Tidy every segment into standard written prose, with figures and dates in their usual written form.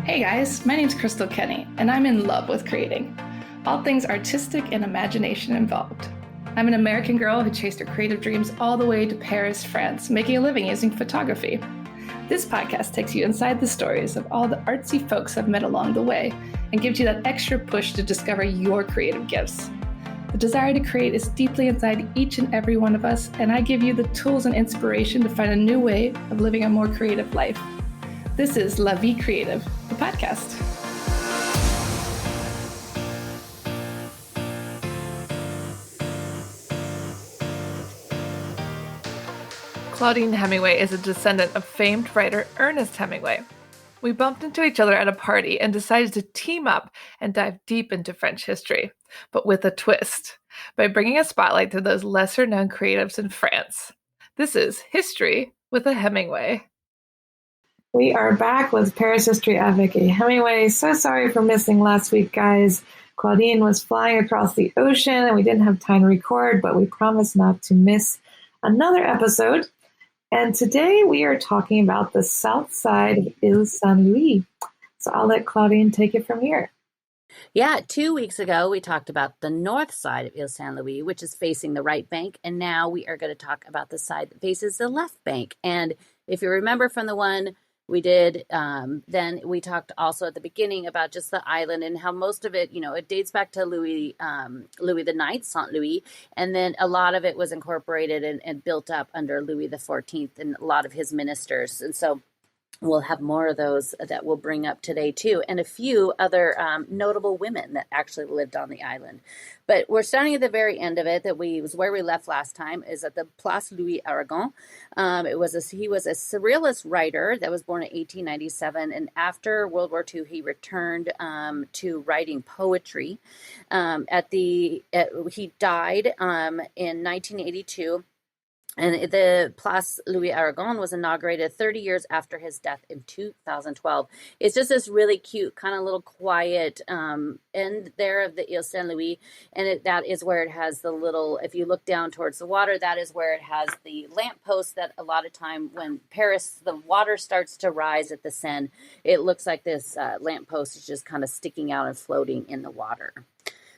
Hey guys, my name's Crystal Kenny, and I'm in love with creating. All things artistic and imagination involved. I'm an American girl who chased her creative dreams all the way to Paris, France, making a living using photography. This podcast takes you inside the stories of all the artsy folks I've met along the way and gives you that extra push to discover your creative gifts. The desire to create is deeply inside each and every one of us, and I give you the tools and inspiration to find a new way of living a more creative life. This is La Vie Creative, the podcast. Claudine Hemingway is a descendant of famed writer Ernest Hemingway. We bumped into each other at a party and decided to team up and dive deep into French history, but with a twist, by bringing a spotlight to those lesser-known creatives in France. This is History with a Hemingway. We are back with Paris History Avec a Hemingway. So sorry for missing last week, guys. Claudine was flying across the ocean and we didn't have time to record, but we promised not to miss another episode. And today we are talking about the south side of Ile Saint-Louis. So I'll let Claudine take it from here. Yeah, 2 weeks ago, we talked about the north side of Ile Saint-Louis, which is facing the right bank. And now we are going to talk about the side that faces the left bank. And if you remember from the one we did, then we talked also at the beginning about just the island and how most of it, it dates back to Louis the Ninth, Saint Louis, and then a lot of it was incorporated and built up under Louis the 14th and a lot of his ministers. And so we'll have more of those that we'll bring up today too, and a few other notable women that actually lived on the island. But we're starting at the very end of it. Was where we left last time, is at the Place Louis Aragon. He was a surrealist writer that was born in 1897, and after World War II, he returned to writing poetry. He died in 1982. And the Place Louis Aragon was inaugurated 30 years after his death in 2012. It's just this really cute, kind of little quiet end there of the Ile Saint-Louis. And that is where it has the little, if you look down towards the water, that is where it has the lamppost that a lot of time when Paris, the water starts to rise at the Seine, it looks like this lamppost is just kind of sticking out and floating in the water.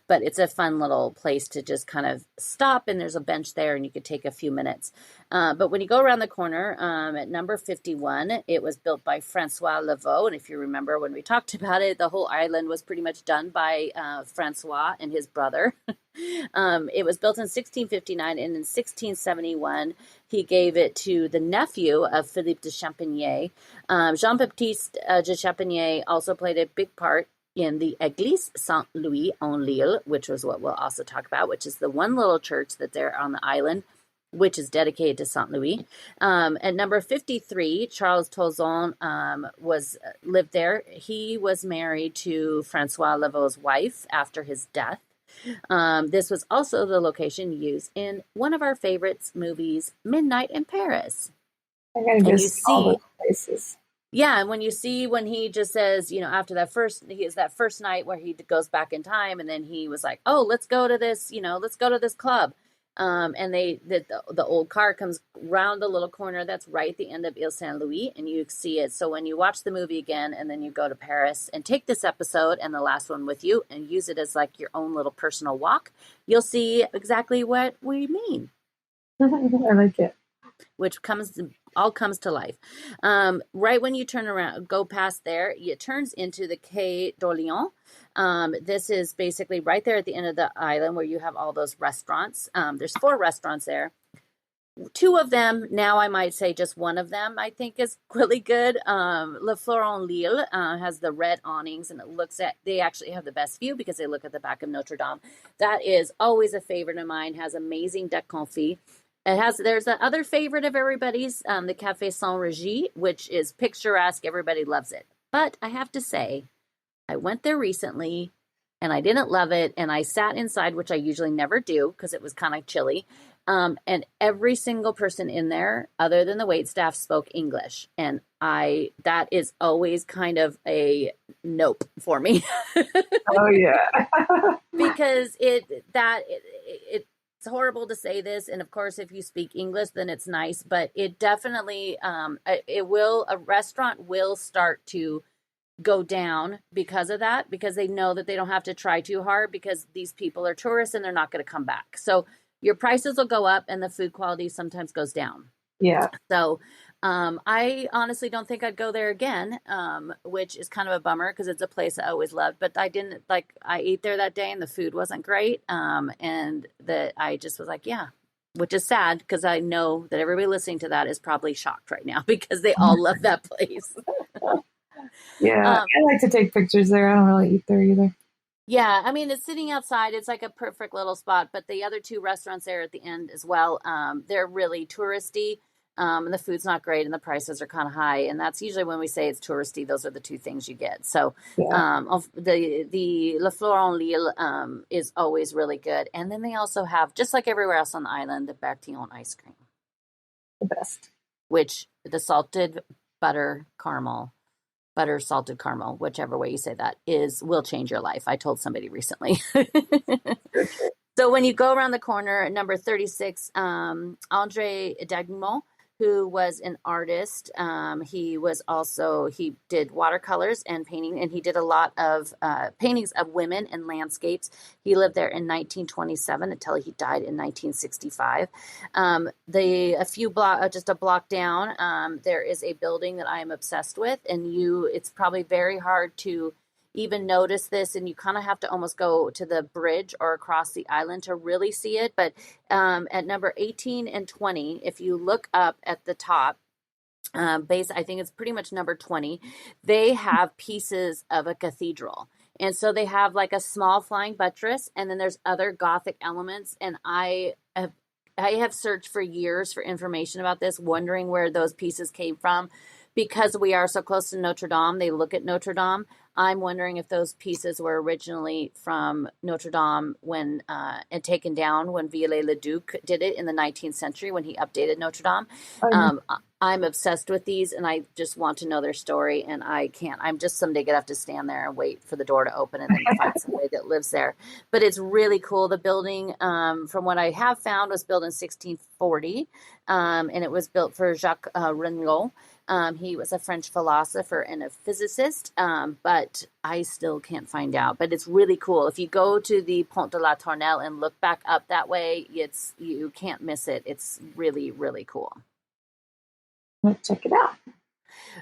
But it's a fun little place to just kind of stop, and there's a bench there, and you could take a few minutes. But when you go around the corner at number 51, it was built by Francois Laveau. And if you remember when we talked about it, the whole island was pretty much done by Francois and his brother. It was built in 1659, and in 1671, he gave it to the nephew of Philippe de Champigny. Jean-Baptiste de Champigny also played a big part in the Église Saint-Louis en Lille, which was what we'll also talk about, which is the one little church that there on the island, which is dedicated to Saint Louis. At number 53, Charles Tauzon lived there. He was married to Francois Laveau's wife after his death. This was also the location used in one of our favorites movies, Midnight in Paris. I gotta just all those places. Yeah, and when he just says, after that first night where he goes back in time, and then he was like, oh, let's go to this club. And the old car comes round the little corner that's right at the end of Ile Saint-Louis, and you see it. So when you watch the movie again, and then you go to Paris and take this episode and the last one with you and use it as like your own little personal walk, you'll see exactly what we mean. I like it. Which all comes to life. Right when you turn around, go past there, it turns into the Quai d'Orléans. This is basically right there at the end of the island where you have all those restaurants. There's 4 restaurants there. 2 of them, now I might say just one of them, I think is really good. Le Fleur en Lille has the red awnings, and they actually have the best view because they look at the back of Notre Dame. That is always a favorite of mine, has amazing deck confit. There's the other favorite of everybody's, the Café Saint-Régy, which is picturesque. Everybody loves it. But I have to say, I went there recently and I didn't love it. And I sat inside, which I usually never do because it was kind of chilly. And every single person in there, other than the waitstaff, spoke English. And that is always kind of a nope for me. Oh, yeah. Because it's horrible to say this, and of course, if you speak English, then it's nice. But it definitely, a restaurant will start to go down because of that, because they know that they don't have to try too hard because these people are tourists and they're not going to come back. So your prices will go up and the food quality sometimes goes down. Yeah. So I honestly don't think I'd go there again, which is kind of a bummer because it's a place I always loved. But I didn't like, I ate there that day and the food wasn't great. And that I just was like, yeah, which is sad because I know that everybody listening to that is probably shocked right now because they all love that place. Yeah. I like to take pictures there. I don't really eat there either. Yeah, I mean, it's sitting outside. It's like a perfect little spot. But the other two restaurants there at the end as well, they're really touristy. And the food's not great and the prices are kind of high. And that's usually when we say it's touristy, those are the two things you get. So Yeah. the Le Fleur en Lille is always really good. And then they also have, just like everywhere else on the island, the Bertillon ice cream, The best. which the salted butter caramel, butter salted caramel, whichever way you say that, will change your life. I told somebody recently. So when you go around the corner at number 36, Andre Dagmont, who was an artist, he did watercolors and painting, and he did a lot of paintings of women and landscapes. He lived there in 1927 until he died in 1965. Just a block down, there is a building that I am obsessed with, and it's probably very hard to even notice this, and you kind of have to almost go to the bridge or across the island to really see it. But at number 18 and 20, if you look up at the top, I think it's pretty much number 20, they have pieces of a cathedral. And so they have like a small flying buttress, and then there's other Gothic elements. And I have searched for years for information about this, wondering where those pieces came from. Because we are so close to Notre Dame, they look at Notre Dame. I'm wondering if those pieces were originally from Notre Dame and taken down when Viollet-le-Duc did it in the 19th century when he updated Notre Dame. I'm obsessed with these, and I just want to know their story, and I can't. I'm just someday going to have to stand there and wait for the door to open and then find somebody that lives there. But it's really cool. The building, from what I have found, was built in 1640, and it was built for Jacques Regnault. He was a French philosopher and a physicist, but I still can't find out. But it's really cool. If you go to the Pont de la Tournelle and look back up that way, you can't miss it. It's really, really cool. Let's check it out.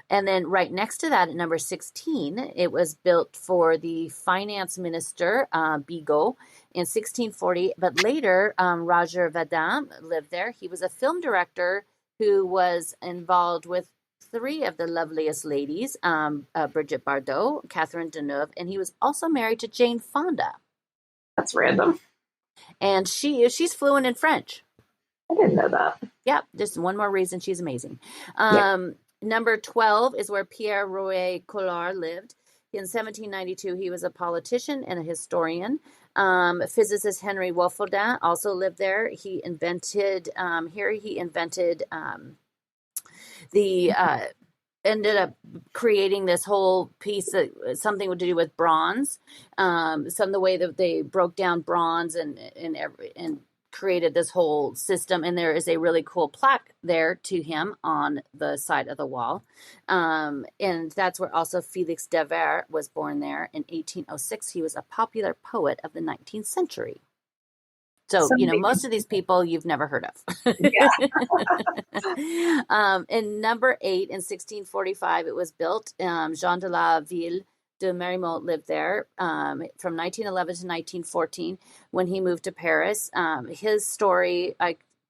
And then right next to that at number 16, it was built for the finance minister, Bigot, in 1640. But later, Roger Vadim lived there. He was a film director who was involved with three of the loveliest ladies, Brigitte Bardot, Catherine Deneuve, and he was also married to Jane Fonda. That's random. And she's fluent in French. I didn't know that. Yeah, just one more reason she's amazing. Number 12 is where Pierre Rouet Collard lived. In 1792, he was a politician and a historian. Physicist Henry Wolfodin also lived there. He invented ended up creating this whole piece that something to do with bronze. The way that they broke down bronze and created this whole system. And there is a really cool plaque there to him on the side of the wall. And that's where also Felix Devers was born there in 1806. He was a popular poet of the 19th century. So, most of these people you've never heard of. In number 8, in 1645, it was built. Jean de la Ville de Mérimont lived there from 1911 to 1914 when he moved to Paris. His story,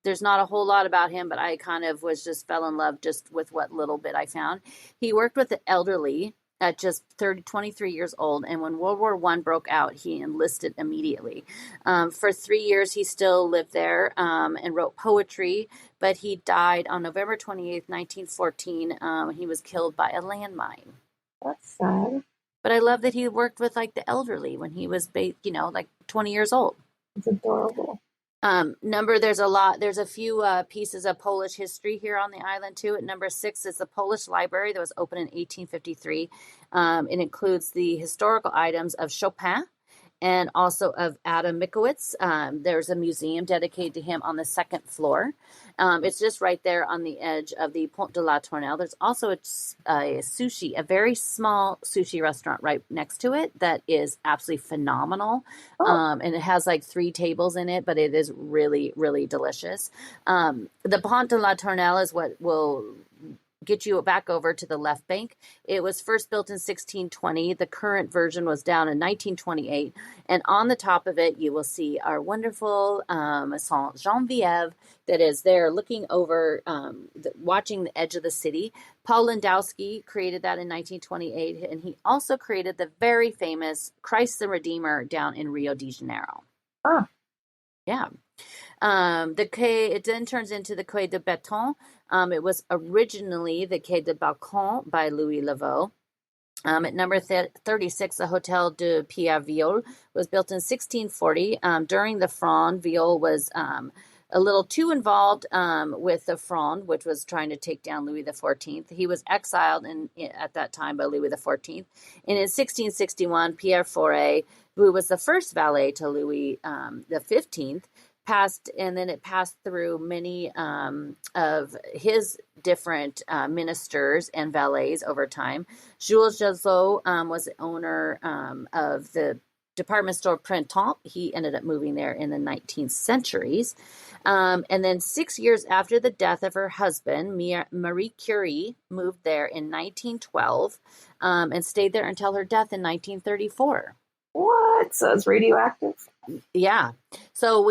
there's not a whole lot about him, but I kind of fell in love just with what little bit I found. He worked with the elderly at just 23 years old. And when World War I broke out, he enlisted immediately. For 3 years, he still lived there and wrote poetry, but he died on November 28th, 1914. He was killed by a landmine. That's sad. But I love that he worked with the elderly when he was, 20 years old. It's adorable. There's a few pieces of Polish history here on the island too. At number 6 is the Polish Library that was opened in 1853. It includes the historical items of Chopin and also of Adam Mikowitz. There's a museum dedicated to him on the second floor. It's just right there on the edge of the Pont de la Tournelle. There's also a very small sushi restaurant right next to it that is absolutely phenomenal. Oh, And it has like 3 tables in it, but it is really, really delicious. The Pont de la Tournelle is what will get you back over to the left bank. It was first built in 1620. The current version was down in 1928. And on the top of it, you will see our wonderful Saint Geneviève that is there looking over, watching the edge of the city. Paul Landowski created that in 1928, and he also created the very famous Christ the Redeemer down in Rio de Janeiro. ah, Yeah. The quai, it then turns into the Quai de Béton. It was originally the Quai de Balcon by Louis Laveau. At number 36, the Hotel de Pierre Viol was built in 1640. During the Fronde, Viol was a little too involved with the Fronde, which was trying to take down Louis XIV. He was exiled at that time by Louis XIV. And in 1661, Pierre Forêt, who was the first valet to Louis XV, passed, and then it passed through many of his different ministers and valets over time. Jules Jazot was the owner of the department store Printemps. He ended up moving there in the 19th centuries. And then 6 years after the death of her husband, Marie Curie moved there in 1912 and stayed there until her death in 1934. what? So it's radioactive? Yeah. So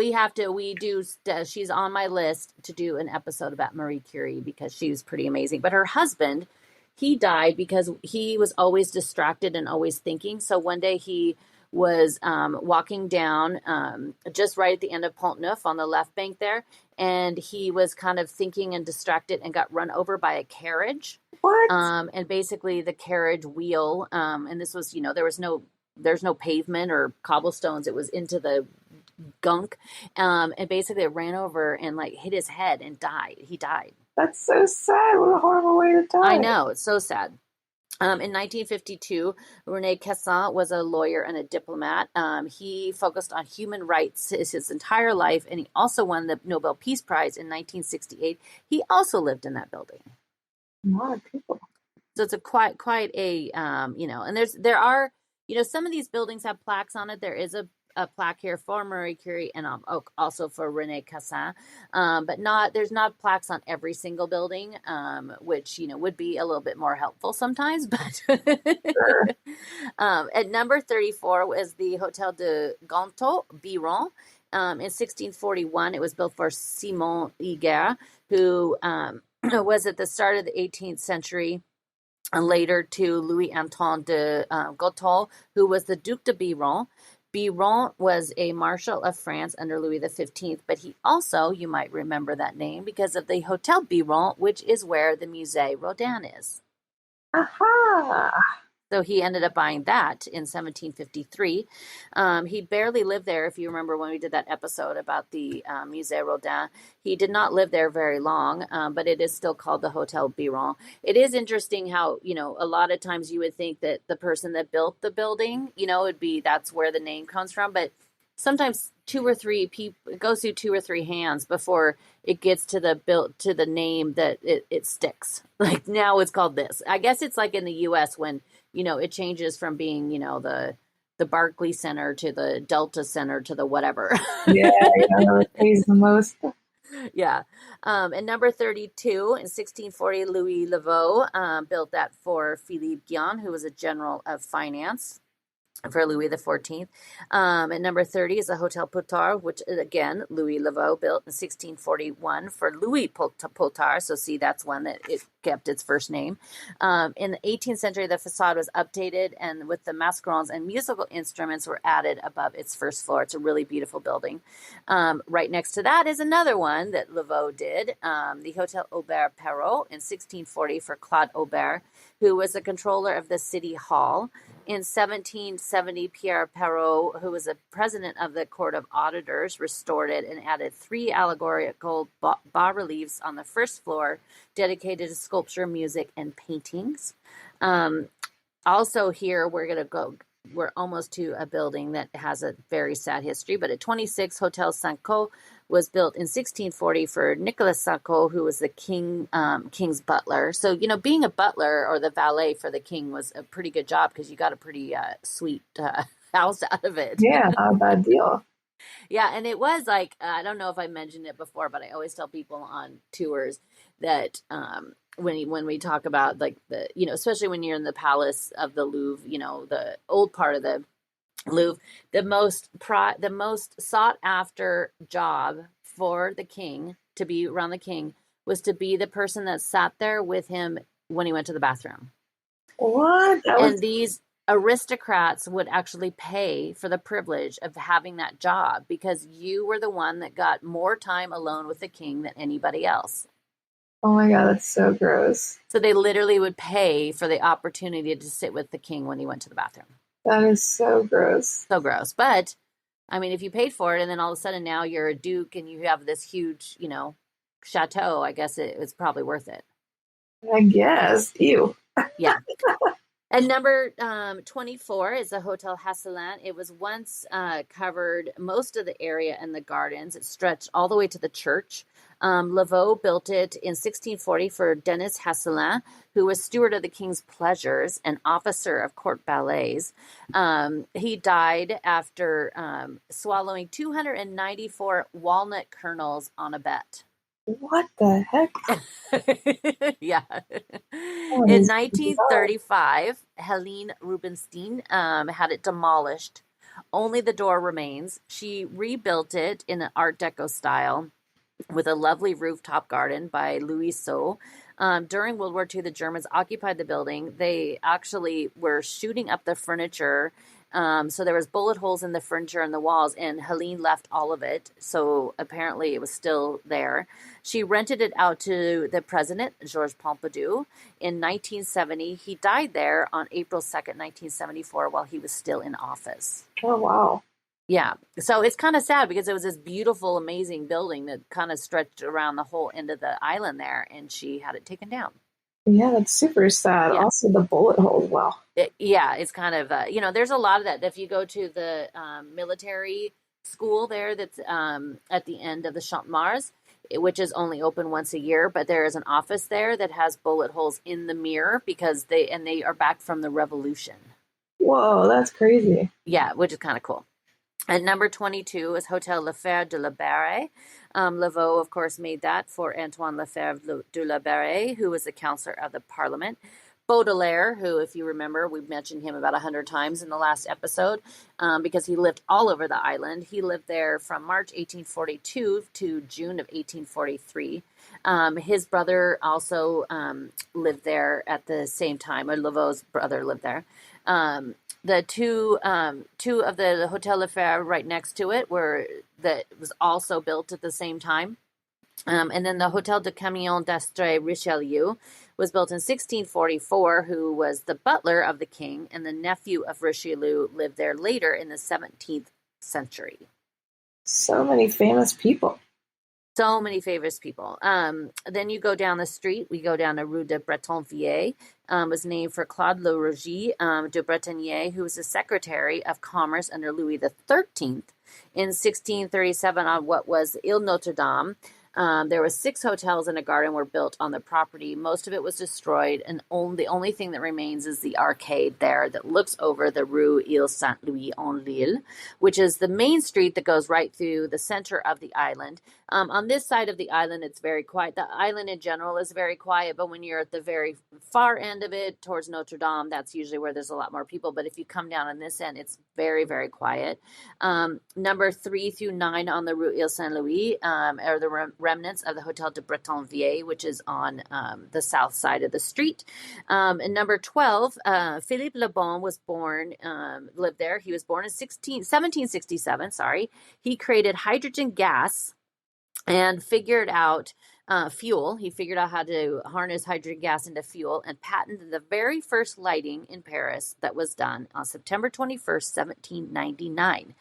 she's on my list to do an episode about Marie Curie because she was pretty amazing. But her husband, he died because he was always distracted and always thinking. So one day he was walking down just right at the end of Pont Neuf on the left bank there. And he was kind of thinking and distracted and got run over by a carriage. What? And basically the carriage wheel, and this was, there's no pavement or cobblestones. It was into the gunk. And basically it ran over and like hit his head and died. He died. That's so sad. What a horrible way to die. I know. It's so sad. In 1952, René Cassin was a lawyer and a diplomat. He focused on human rights his entire life, and he also won the Nobel Peace Prize in 1968. He also lived in that building. A lot of people. So it's a quite a and there are some of these buildings have plaques on it. There is a plaque here for Marie Curie and also for René Cassin, but there's not plaques on every single building, which would be a little bit more helpful sometimes. But Sure. at number 34 was the Hotel de Ganteau Biron. In 1641, it was built for Simon Higuer, who was at the start of the 18th century. And later to Louis Antoine de Ganteau, who was the Duc de Biron. Biron was a marshal of France under Louis XV, but he also, you might remember that name because of the Hotel Biron, which is where the Musée Rodin is. Aha! So he ended up buying that in 1753. He barely lived there. If you remember when we did that episode about the Musée Rodin, he did not live there very long, but it is still called the Hotel Biron. It is interesting how, a lot of times you would think that the person that built the building, that's where the name comes from. But sometimes 2 or 3 people, it goes through 2 or 3 hands before it gets to the name that it sticks. Like now it's called this. I guess it's like in the US when it changes from being, the Barclay Center to the Delta Center to the whatever. Yeah, it pays the most. Yeah. And number 32, in 1640, Louis Laveau built that for Philippe Guion, who was a general of finance for Louis XIV. At number 30 is the Hotel Potard, which again, Louis Laveau built in 1641 for Louis Potard. So see, that's one that it kept its first name. In the 18th century, the facade was updated and with the mascarons and musical instruments were added above its first floor. It's a really beautiful building. Right next to that is another one that Laveau did, the Hotel Aubert Perrot in 1640 for Claude Aubert, who was the controller of the city hall. In 1770, Pierre Perrot, who was the president of the Court of Auditors, restored it and added 3 allegorical bas-reliefs on the first floor dedicated to sculpture, music, and paintings. Also here, we're going to we're almost to a building that has a very sad history. But at 26, Hotel Sanko was built in 1640 for Nicolas Sanko, who was the king's butler. So, being a butler or the valet for the king was a pretty good job because you got a pretty sweet house out of it. Yeah, not a bad deal. Yeah, and it was like, I don't know if I mentioned it before, but I always tell people on tours that when we talk about like especially when you're in the Palace of the Louvre, the old part of the Louvre, the most sought after job for the king to be around the king was to be the person that sat there with him when he went to the bathroom. What? And these aristocrats would actually pay for the privilege of having that job because you were the one that got more time alone with the king than anybody else. Oh my God, that's so gross. So they literally would pay for the opportunity to sit with the king when he went to the bathroom. That is so gross. So gross. But I mean, if you paid for it and then all of a sudden now you're a duke and you have this huge, chateau, I guess it was probably worth it. I guess. Ew. Yeah. And number 24 is the Hotel Hasselan. It was once covered most of the area and the gardens. It stretched all the way to the church. Laveau built it in 1640 for Denis Hasselin, who was steward of the king's pleasures and officer of court ballets. He died after swallowing 294 walnut kernels on a bet. What the heck? Yeah. Oh, In 1935, Helene Rubinstein had it demolished. Only the door remains. She rebuilt it in an Art Deco style with a lovely rooftop garden by Louis So. During World War II, the Germans occupied the building. They actually were shooting up the furniture. So there was bullet holes in the furniture and the walls, and Helene left all of it. So apparently it was still there. She rented it out to the president, Georges Pompidou, in 1970. He died there on April 2nd, 1974, while he was still in office. Oh, wow. Yeah. So it's kind of sad because it was this beautiful, amazing building that kind of stretched around the whole end of the island there, and she had it taken down. Yeah, that's super sad. Yeah. Also, the bullet holes. Wow. It's kind of, there's a lot of that. If you go to the military school there that's at the end of the Champ de Mars, which is only open once a year, but there is an office there that has bullet holes in the mirror because they are back from the revolution. Whoa, that's crazy. Yeah, which is kind of cool. At number 22 is Hotel Lefebvre de la Barre. Laveau, of course, made that for Antoine Lefebvre de la Barre, who was the counselor of the Parliament. Baudelaire, who, if you remember, we've mentioned him about 100 times in the last episode because he lived all over the island. He lived there from March 1842 to June of 1843. His brother also lived there at the same time, or Laveau's brother lived there. The two of the Hotel Lefebvre right next to it that was also built at the same time. And then the Hotel de Camion d'Estrée Richelieu was built in 1644, who was the butler of the king, and the nephew of Richelieu lived there later in the 17th century. So many famous people. So many famous people. Then you go down the street. We go down to Rue de Bretonville. Was named for Claude Le Roger de Bretonnier, who was the Secretary of Commerce under Louis XIII in 1637 on what was Ile Notre Dame. There were 6 hotels and a garden were built on the property. Most of it was destroyed, and the only thing that remains is the arcade there that looks over the Rue Ile Saint-Louis-en-Lille, which is the main street that goes right through the center of the island. On this side of the island, it's very quiet. The island in general is very quiet, but when you're at the very far end of it towards Notre Dame, that's usually where there's a lot more people. But if you come down on this end, it's very, very quiet. Number 3 through 9 on the Rue Ile Saint-Louis are the remnants of the Hotel de Bretonville, which is on the south side of the street. And number 12, Philippe Le Bon was born, lived there. He was born in 1767, He created hydrogen gas and figured out fuel. He figured out how to harness hydrogen gas into fuel and patented the very first lighting in Paris that was done on September 21st, 1799.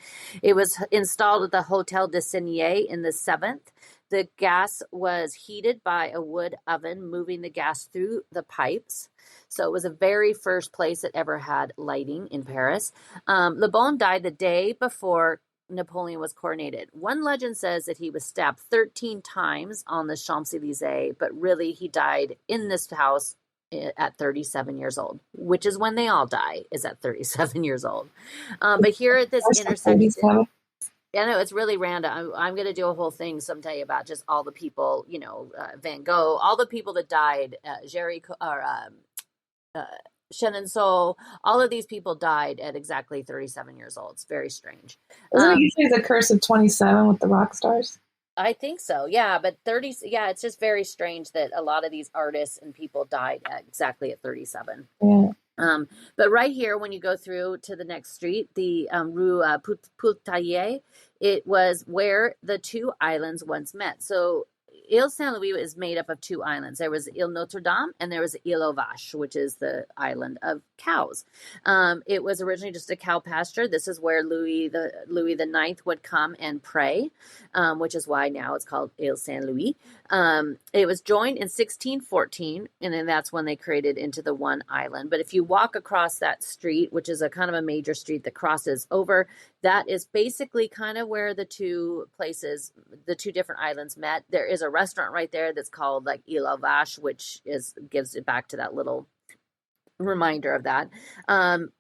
It was installed at the Hotel de Seigneur in the 7th The gas was heated by a wood oven, moving the gas through the pipes. So it was the very first place that ever had lighting in Paris. Le Bon died the day before Napoleon was coronated. One legend says that he was stabbed 13 times on the Champs-Élysées, but really he died in this house at 37 years old, which is when they all die, is at 37 years old. But here at this intersection, I know it's really random. I'm going to do a whole thing someday about just all the people, Van Gogh, all the people that died, Chenonceau, all of these people died at exactly 37 years old. It's very strange. Isn't it usually the curse of 27 with the rock stars? I think so, yeah. But it's just very strange that a lot of these artists and people died exactly at 37. Yeah. But right here, when you go through to the next street, the Rue Poultailler, it was where the two islands once met. So Ile Saint Louis is made up of two islands. There was Ile Notre Dame and there was Ile aux Vaches, which is the island of cows. It was originally just a cow pasture. This is where Louis the Ninth would come and pray, which is why now it's called Ile Saint Louis. It was joined in 1614, and then that's when they created into the one island. But if you walk across that street, which is a kind of a major street that crosses over, that is basically kind of where the two different islands met. There is a restaurant right there that's called like Ile aux Vaches, which gives it back to that little reminder of that.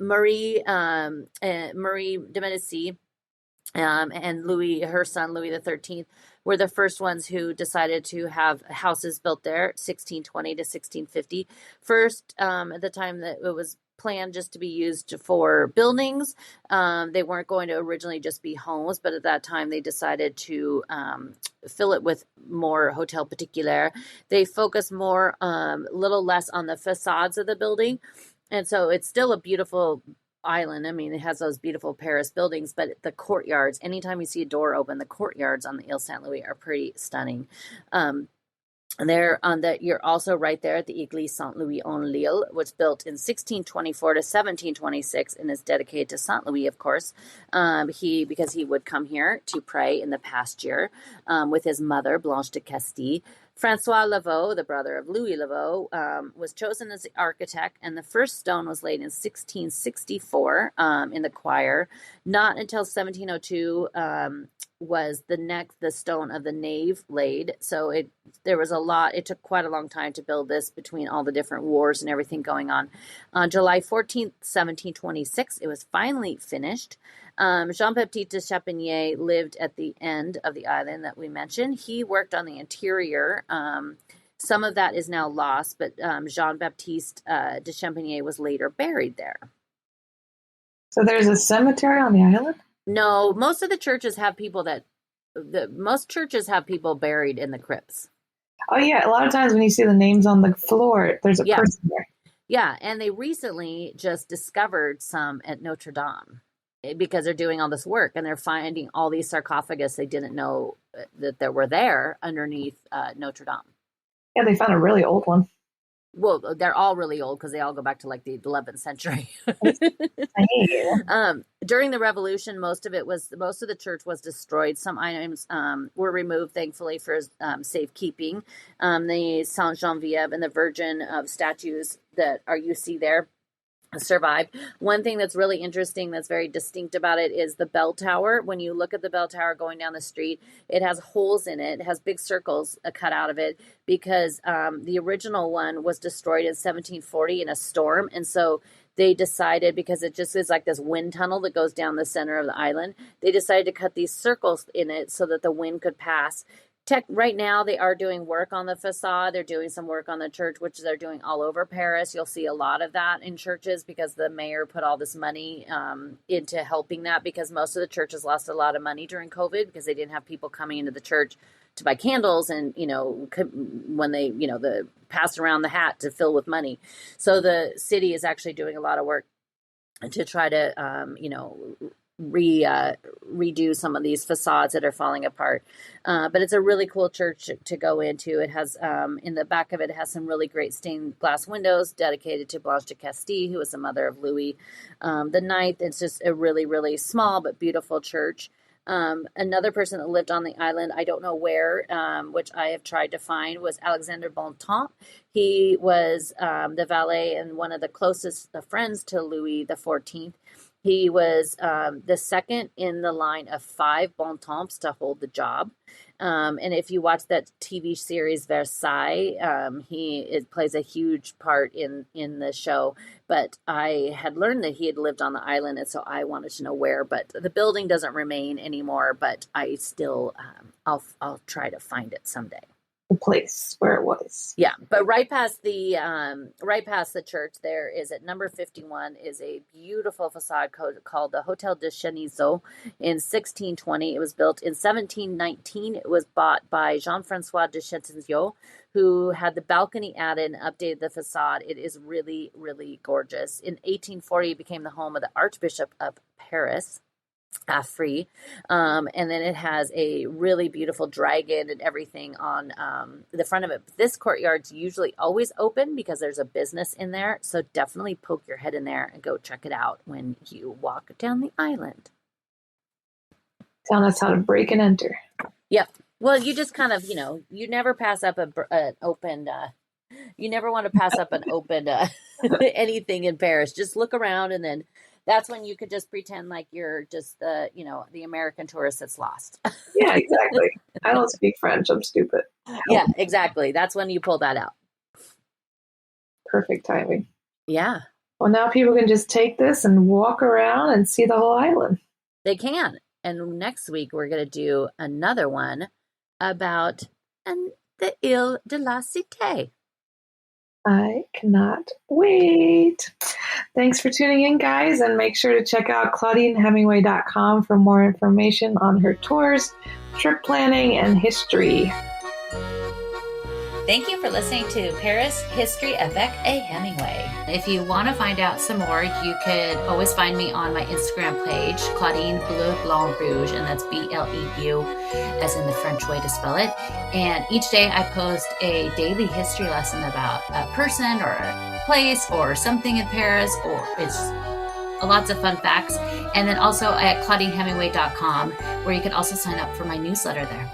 Marie de Medici and Louis, her son, Louis the 13th, were the first ones who decided to have houses built there, 1620 to 1650. First, at the time that it was planned just to be used for buildings. They weren't going to originally just be homes, but at that time they decided to fill it with more hotel particulier. They focused more, little less on the facades of the building. And so it's still a beautiful island. I mean, it has those beautiful Paris buildings, but the courtyards, anytime you see a door open, the courtyards on the Ile Saint Louis are pretty stunning. You're also right there at the Église Saint Louis en Lille, was built in 1624 to 1726 and is dedicated to Saint Louis, of course. Because he would come here to pray in the past year with his mother, Blanche de Castille. Francois Laveau, the brother of Louis Laveau, was chosen as the architect, and the first stone was laid in 1664 in the choir. Not until 1702 was the stone of the nave laid. So it took quite a long time to build this between all the different wars and everything going on. On July 14th, 1726, it was finally finished. Jean-Baptiste de Champigny lived at the end of the island that we mentioned. He worked on the interior. Some of that is now lost, but Jean-Baptiste de Champigny was later buried there. So there's a cemetery on the island? No, most of the churches have people buried in the crypts. Oh yeah, a lot of times when you see the names on the floor, there's a person there. Yeah, and they recently just discovered some at Notre Dame because they're doing all this work and they're finding all these sarcophagus they didn't know that there were there underneath Notre Dame. Yeah, they found a really old one. Well, they're all really old because they all go back to like the 11th century. During the Revolution, most of the church was destroyed. Some items were removed, thankfully, for safekeeping. The Saint Geneviève and the Virgin of statues you see there survived. One thing that's really interesting, that's very distinct about it, is the bell tower. When you look at the bell tower going down the street, it has holes in it. It has big circles cut out of it because the original one was destroyed in 1740 in a storm. And so they decided, because it just is like this wind tunnel that goes down the center of the island, they decided to cut these circles in it so that the wind could pass. Right now, they are doing work on the facade. They're doing some work on the church, which they're doing all over Paris. You'll see a lot of that in churches because the mayor put all this money into helping that, because most of the churches lost a lot of money during COVID because they didn't have people coming into the church to buy candles and, when they, pass around the hat to fill with money. So the city is actually doing a lot of work to try to, redo some of these facades that are falling apart. But it's a really cool church to go into. It has, in the back of it, has some really great stained glass windows dedicated to Blanche de Castille, who was the mother of Louis the Ninth. It's just a really, really small but beautiful church. Another person that lived on the island, I don't know where, which I have tried to find, was Alexander Bontemps. He was the valet and one of the closest friends to Louis XIV. He was the second in the line of 5 Bontemps to hold the job. And if you watch that TV series Versailles, plays a huge part in the show. But I had learned that he had lived on the island, and so I wanted to know where. But the building doesn't remain anymore. But I still, I'll try to find it someday. The place where it was. Yeah, but right past the church, there is at number 51 is a beautiful facade called the Hotel de Chenisot in 1620. It was built in 1719. It was bought by Jean-Francois de Chenisot, who had the balcony added and updated the facade. It is really, really gorgeous. In 1840, it became the home of the Archbishop of Paris. Free. And then it has a really beautiful dragon and everything on the front of it. This courtyard's usually always open because there's a business in there. So definitely poke your head in there and go check it out when you walk down the island. Telling us how to break and enter. Yep. Well, you just kind of, you never pass up an open, you never want to pass up an open anything in Paris. Just look around, and then that's when you could just pretend like you're just the American tourist that's lost. Yeah, exactly. I don't speak French. I'm stupid. Yeah, exactly. That's when you pull that out. Perfect timing. Yeah. Well, now people can just take this and walk around and see the whole island. They can. And next week, we're going to do another one about the Ile de la Cité. I cannot wait. Thanks for tuning in, guys, and make sure to check out ClaudineHemingway.com for more information on her tours, trip planning, and history. Thank you for listening to Paris History Avec a Hemingway. If you want to find out some more, you could always find me on my Instagram page, Claudine Bleu Blanc Rouge, and that's BLEU, as in the French way to spell it. And each day I post a daily history lesson about a person or a place or something in Paris, or it's lots of fun facts. And then also at ClaudineHemingway.com, where you can also sign up for my newsletter there.